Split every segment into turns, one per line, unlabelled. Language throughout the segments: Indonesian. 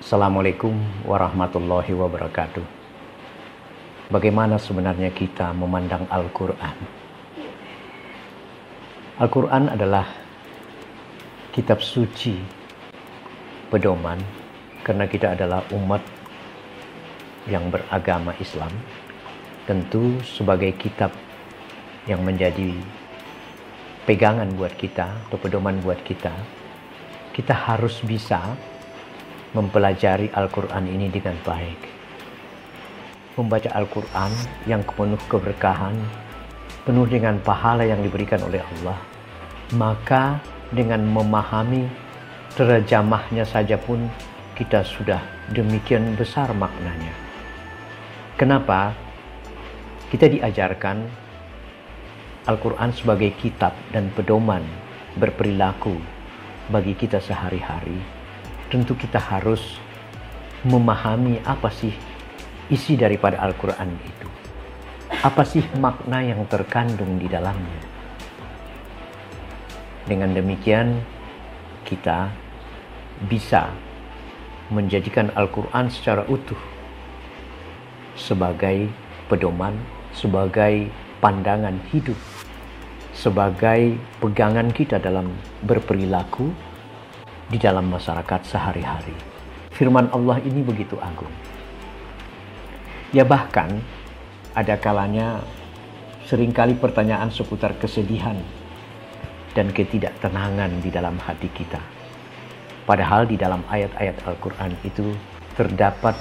Assalamualaikum warahmatullahi wabarakatuh. Bagaimana sebenarnya kita memandang Al-Quran? Al-Quran adalah kitab suci, pedoman, karena kita adalah umat yang beragama Islam. Tentu sebagai kitab yang menjadi pegangan buat kita atau pedoman buat kita, kita harus bisa mempelajari Al-Quran ini dengan baik. Membaca Al-Quran yang penuh keberkahan, penuh dengan pahala yang diberikan oleh Allah, maka dengan memahami terjemahnya saja pun kita sudah demikian besar maknanya. Kenapa? Kita diajarkan Al-Quran sebagai kitab dan pedoman berperilaku bagi kita sehari-hari. Tentu kita harus memahami apa sih isi daripada Al-Quran itu. Apa sih makna yang terkandung di dalamnya. Dengan demikian kita bisa menjadikan Al-Quran secara utuh sebagai pedoman, sebagai pandangan hidup, sebagai pegangan kita dalam berperilaku di dalam masyarakat sehari-hari. Firman Allah ini begitu agung. Ya bahkan ada kalanya seringkali pertanyaan seputar kesedihan dan ketidaktenangan di dalam hati kita. Padahal di dalam ayat-ayat Al-Quran itu terdapat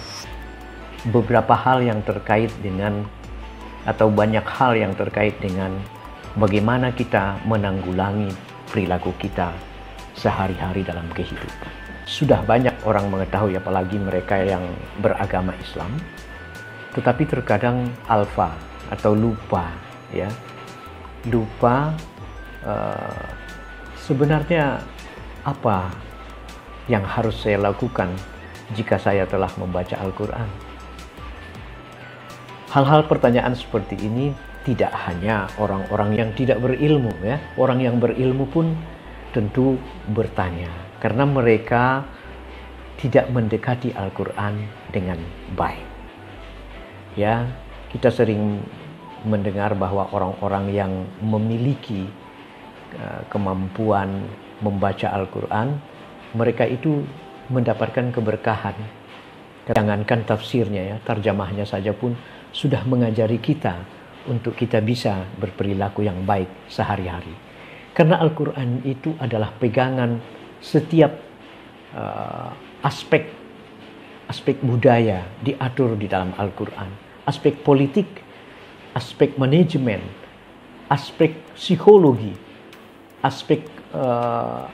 beberapa hal yang terkait dengan atau banyak hal yang terkait dengan bagaimana kita menanggulangi perilaku kita sehari-hari dalam kehidupan. Sudah banyak orang mengetahui, apalagi mereka yang beragama Islam, tetapi terkadang alfa atau lupa, ya, lupa sebenarnya apa yang harus saya lakukan jika saya telah membaca Al-Quran. Hal-hal pertanyaan seperti ini tidak hanya orang-orang yang tidak berilmu, ya, orang yang berilmu pun tentu bertanya, karena mereka tidak mendekati Al-Quran dengan baik. Ya, kita sering mendengar bahwa orang-orang yang memiliki kemampuan membaca Al-Quran, mereka itu mendapatkan keberkahan. Jangankan tafsirnya, ya, terjemahnya saja pun sudah mengajari kita untuk kita bisa berperilaku yang baik sehari-hari. Karena Al-Quran itu adalah pegangan setiap aspek budaya diatur di dalam Al-Quran. Aspek politik, aspek manajemen, aspek psikologi, aspek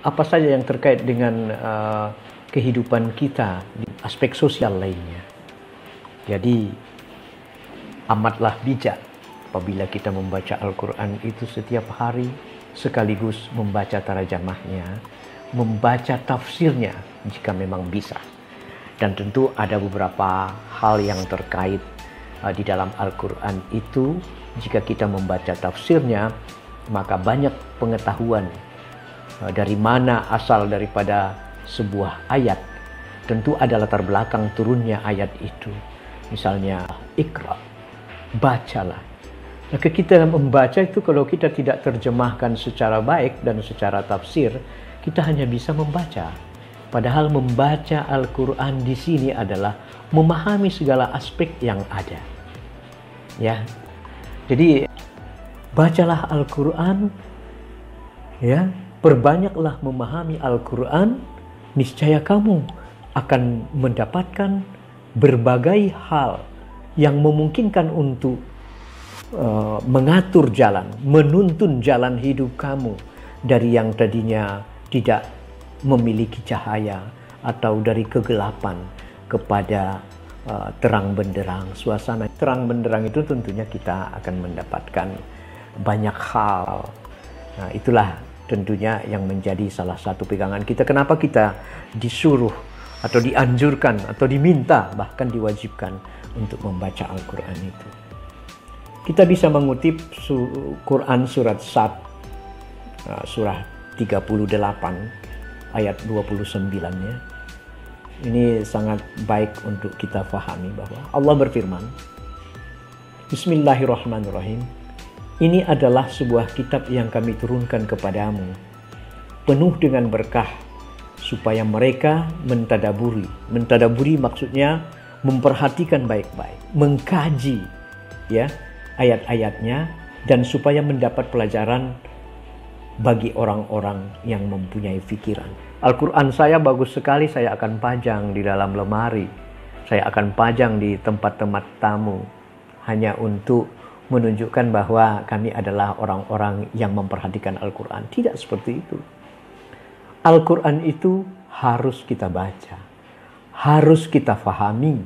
apa saja yang terkait dengan kehidupan kita, aspek sosial lainnya. Jadi amatlah bijak apabila kita membaca Al-Quran itu setiap hari, sekaligus membaca tarjamahnya, membaca tafsirnya jika memang bisa. Dan tentu ada beberapa hal yang terkait di dalam Al-Quran itu, jika kita membaca tafsirnya, maka banyak pengetahuan dari mana asal daripada sebuah ayat. Tentu ada latar belakang turunnya ayat itu. Misalnya, Iqra, bacalah. Maka kita membaca itu, kalau kita tidak terjemahkan secara baik dan secara tafsir, kita hanya bisa membaca. Padahal membaca Al-Quran di sini adalah memahami segala aspek yang ada. Ya, jadi bacalah Al-Quran, ya, perbanyaklah memahami Al-Quran, niscaya kamu akan mendapatkan berbagai hal yang memungkinkan untuk mengatur jalan, menuntun jalan hidup kamu dari yang tadinya tidak memiliki cahaya atau dari kegelapan kepada terang benderang. Suasana terang benderang itu tentunya kita akan mendapatkan banyak hal. Nah, itulah tentunya yang menjadi salah satu pegangan kita. Kenapa kita disuruh atau dianjurkan atau diminta, bahkan diwajibkan untuk membaca Al-Quran itu. Kita bisa mengutip Quran surat Sad, surah 38 ayat 29-nya. Ini sangat baik untuk kita fahami bahwa Allah berfirman, Bismillahirrahmanirrahim. Ini adalah sebuah kitab yang kami turunkan kepadamu, penuh dengan berkah, supaya mereka mentadaburi. Mentadaburi maksudnya memperhatikan baik-baik, mengkaji ya ayat-ayatnya, dan supaya mendapat pelajaran bagi orang-orang yang mempunyai pikiran. Al-Quran saya bagus sekali, saya akan pajang di dalam lemari. Saya akan pajang di tempat-tempat tamu. Hanya untuk menunjukkan bahwa kami adalah orang-orang yang memperhatikan Al-Quran. Tidak seperti itu. Al-Quran itu harus kita baca. Harus kita fahami.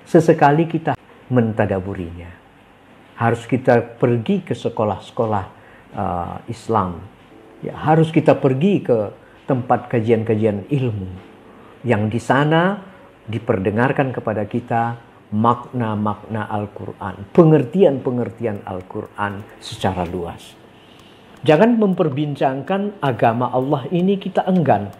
Sesekali kita mentadaburinya. Harus kita pergi ke sekolah-sekolah Islam. Ya, harus kita pergi ke tempat kajian-kajian ilmu yang di sana diperdengarkan kepada kita makna-makna Al-Quran, pengertian-pengertian Al-Quran secara luas. Jangan memperbincangkan agama Allah ini kita enggan.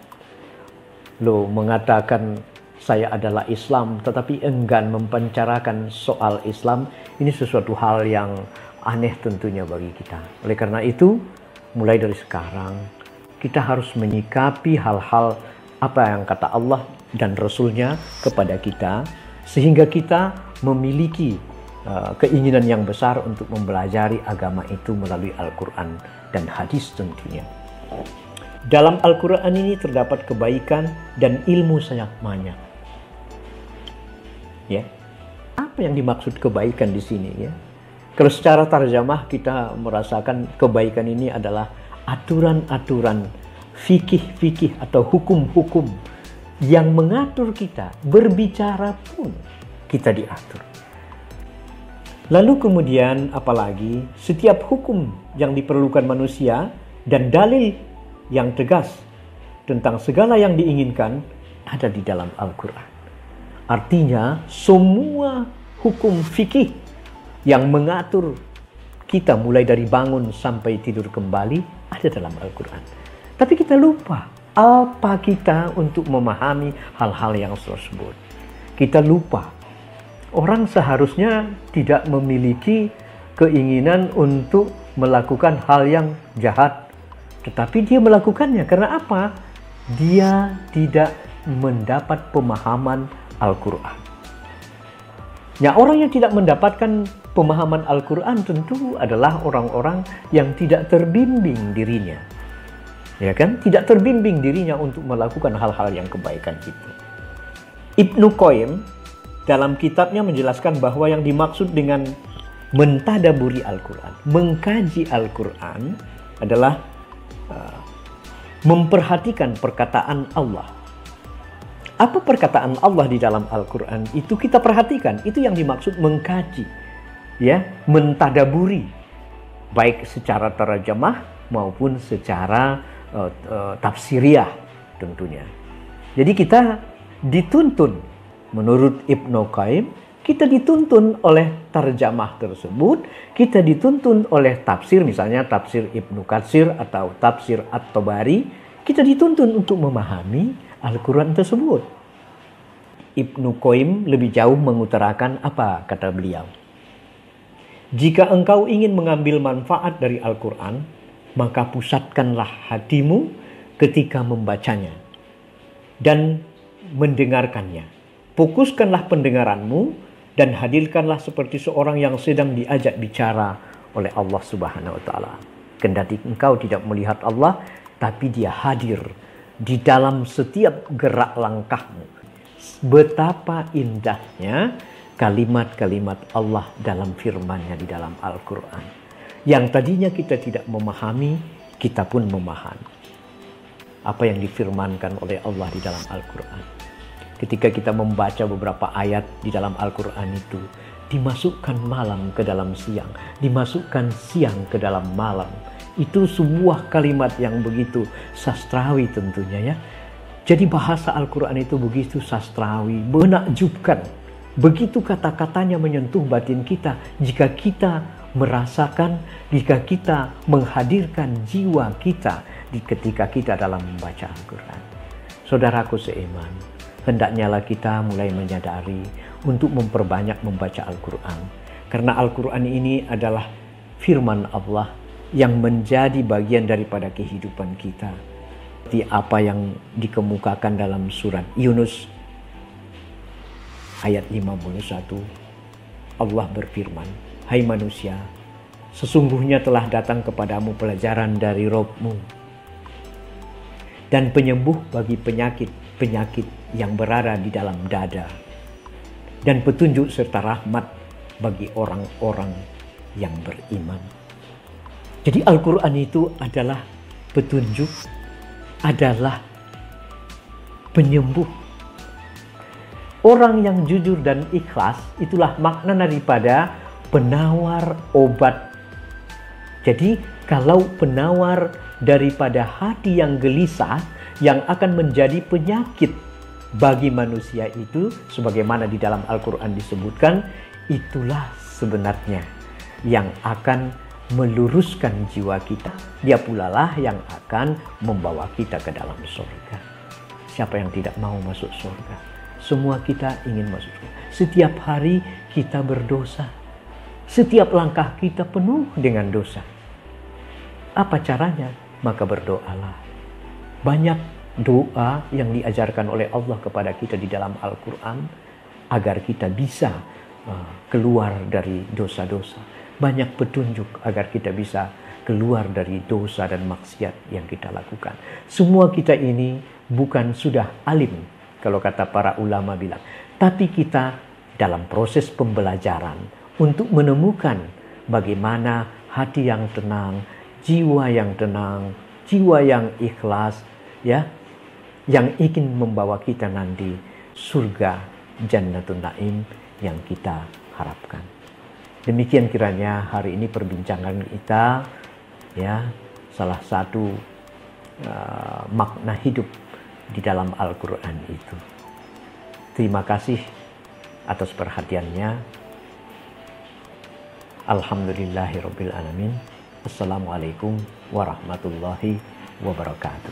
Loh, mengatakan saya adalah Islam tetapi enggan membicarakan soal Islam, ini sesuatu hal yang aneh tentunya bagi kita. Oleh karena itu, mulai dari sekarang kita harus menyikapi hal-hal apa yang kata Allah dan Rasul-Nya kepada kita, sehingga kita memiliki keinginan yang besar untuk mempelajari agama itu melalui Al-Quran dan hadis tentunya. Dalam Al-Quran ini terdapat kebaikan dan ilmu sangat banyak. Ya, apa yang dimaksud kebaikan di sini ya? Kalau secara tarjamah kita merasakan kebaikan ini adalah aturan-aturan fikih-fikih atau hukum-hukum yang mengatur kita, berbicara pun kita diatur. Lalu kemudian apalagi setiap hukum yang diperlukan manusia dan dalil yang tegas tentang segala yang diinginkan ada di dalam Al-Quran. Artinya semua hukum fikih yang mengatur kita mulai dari bangun sampai tidur kembali ada dalam Al-Quran. Tapi kita lupa apa kita untuk memahami hal-hal yang tersebut. Kita lupa. Orang seharusnya tidak memiliki keinginan untuk melakukan hal yang jahat. Tetapi dia melakukannya. Karena apa? Dia tidak mendapat pemahaman Al-Quran. Ya, orang yang tidak mendapatkan pemahaman Al-Quran tentu adalah orang-orang yang tidak terbimbing dirinya. Ya kan? Tidak terbimbing dirinya untuk melakukan hal-hal yang kebaikan itu. Ibnu Qayyim dalam kitabnya menjelaskan bahwa yang dimaksud dengan mentadaburi Al-Quran, mengkaji Al-Quran adalah memperhatikan perkataan Allah. Apa perkataan Allah di dalam Al-Quran itu kita perhatikan. Itu yang dimaksud mengkaji. Ya, mentadaburi. Baik secara terjemah maupun secara tafsiriyah tentunya. Jadi kita dituntun, menurut Ibnu Qayyim, kita dituntun oleh terjemah tersebut, kita dituntun oleh tafsir, misalnya tafsir Ibnu Katsir atau tafsir At-Tabari, kita dituntun untuk memahami Al-Quran tersebut. Ibnu Qayyim lebih jauh mengutarakan apa kata beliau. Jika engkau ingin mengambil manfaat dari Al-Quran, maka pusatkanlah hatimu ketika membacanya dan mendengarkannya. Fokuskanlah pendengaranmu dan hadirkanlah seperti seorang yang sedang diajak bicara oleh Allah Subhanahu wa Ta'ala. Kendati engkau tidak melihat Allah, tapi Dia hadir di dalam setiap gerak langkahmu. Betapa indahnya kalimat-kalimat Allah dalam firman-Nya di dalam Al-Quran. Yang tadinya kita tidak memahami, kita pun memahami. Apa yang difirmankan oleh Allah di dalam Al-Quran. Ketika kita membaca beberapa ayat di dalam Al-Quran itu, dimasukkan malam ke dalam siang, dimasukkan siang ke dalam malam. Itu sebuah kalimat yang begitu sastrawi tentunya ya. Jadi bahasa Al-Quran itu begitu sastrawi, menakjubkan. Begitu kata-katanya menyentuh batin kita jika kita merasakan, jika kita menghadirkan jiwa kita ketika kita dalam membaca Al-Quran. Saudaraku seiman, hendaknyalah kita mulai menyadari untuk memperbanyak membaca Al-Quran. Karena Al-Quran ini adalah firman Allah yang menjadi bagian daripada kehidupan kita. Seperti apa yang dikemukakan dalam surat Yunus ayat 51. Allah berfirman, "Hai manusia, sesungguhnya telah datang kepadamu pelajaran dari Rabb-mu dan penyembuh bagi penyakit-penyakit yang berada di dalam dada, dan petunjuk serta rahmat bagi orang-orang yang beriman." Jadi Al-Quran itu adalah petunjuk, adalah penyembuh. Orang yang jujur dan ikhlas itulah makna daripada penawar obat. Jadi kalau penawar daripada hati yang gelisah yang akan menjadi penyakit bagi manusia itu, sebagaimana di dalam Al-Quran disebutkan, itulah sebenarnya yang akan meluruskan jiwa kita. Dia pula lah yang akan membawa kita ke dalam surga. Siapa yang tidak mau masuk surga? Semua kita ingin masuk surga. Setiap hari kita berdosa. Setiap langkah kita penuh dengan dosa. Apa caranya? Maka berdoalah. Banyak doa yang diajarkan oleh Allah kepada kita di dalam Al-Quran agar kita bisa keluar dari dosa-dosa. Banyak petunjuk agar kita bisa keluar dari dosa dan maksiat yang kita lakukan. Semua kita ini bukan sudah alim, kalau kata para ulama bilang. Tapi kita dalam proses pembelajaran untuk menemukan bagaimana hati yang tenang, jiwa yang tenang, jiwa yang ikhlas, ya, yang ingin membawa kita nanti surga Jannatun Naim yang kita harapkan. Demikian kiranya hari ini perbincangan kita, ya, salah satu makna hidup di dalam Al-Quran itu. Terima kasih atas perhatiannya. Alhamdulillahirabbil alamin. Assalamualaikum warahmatullahi wabarakatuh.